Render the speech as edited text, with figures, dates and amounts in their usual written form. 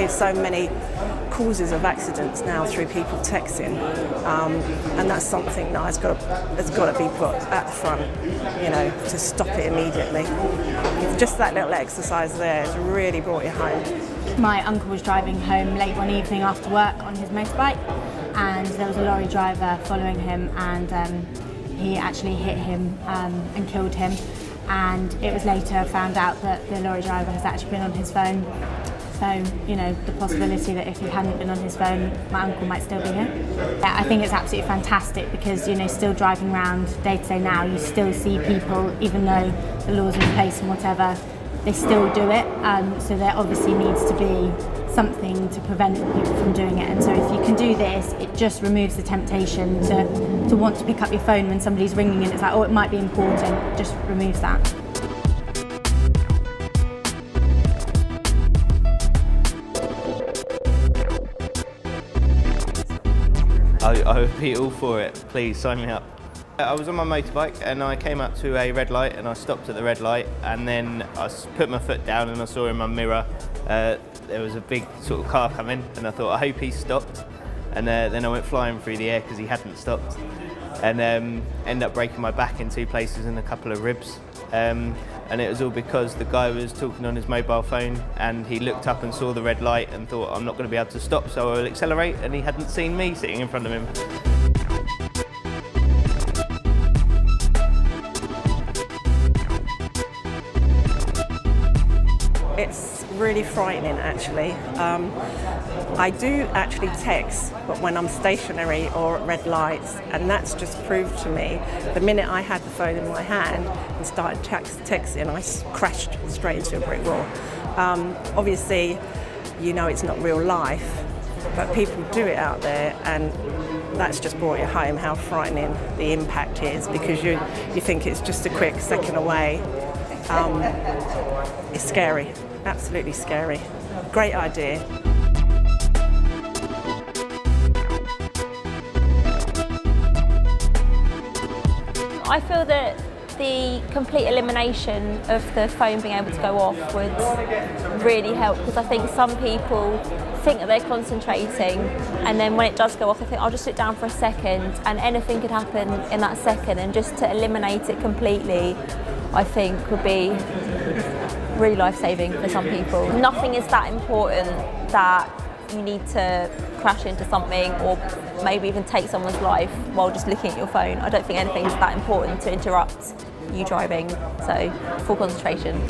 hear so many causes of accidents now through people texting, and that's something that has got to be put at the front, to stop it immediately. Just that little exercise there has really brought you home. My uncle was driving home late one evening after work on his motorbike, and there was a lorry driver following him, and he actually hit him and killed him. And it was later found out that the lorry driver has actually been on his phone. So, the possibility that if he hadn't been on his phone, my uncle might still be here. Yeah, I think it's absolutely fantastic because, still driving around day to day now, you still see people, even though the laws are in place and whatever, they still do it. So there obviously needs to be something to prevent people from doing it. And so if you can do this, it just removes the temptation to want to pick up your phone when somebody's ringing and it's like, oh, it might be important. It just removes that. I would be all for it. Please sign me up. I was on my motorbike and I came up to a red light and I stopped at the red light, and then I put my foot down and I saw in my mirror there was a big sort of car coming, and I thought, I hope he stopped. And then I went flying through the air because he hadn't stopped, and ended up breaking my back in 2 places and a couple of ribs. And it was all because the guy was talking on his mobile phone and he looked up and saw the red light and thought, I'm not going to be able to stop, so I will accelerate, and he hadn't seen me sitting in front of him. It's really frightening, actually. I do actually text, but when I'm stationary or at red lights, and that's just proved to me, the minute I had the phone in my hand and started texting, I crashed straight into a brick wall. Obviously, it's not real life, but people do it out there, and that's just brought you home how frightening the impact is, because you think it's just a quick second away. It's scary, absolutely scary. Great idea. I feel that the complete elimination of the phone being able to go off would really help, because I think some people think that they're concentrating, and then when it does go off they think, I'll just sit down for a second, and anything could happen in that second, and just to eliminate it completely I think would be really life-saving for some people. Nothing is that important that you need to crash into something or maybe even take someone's life while just looking at your phone. I don't think anything is that important to interrupt you driving, so full concentration.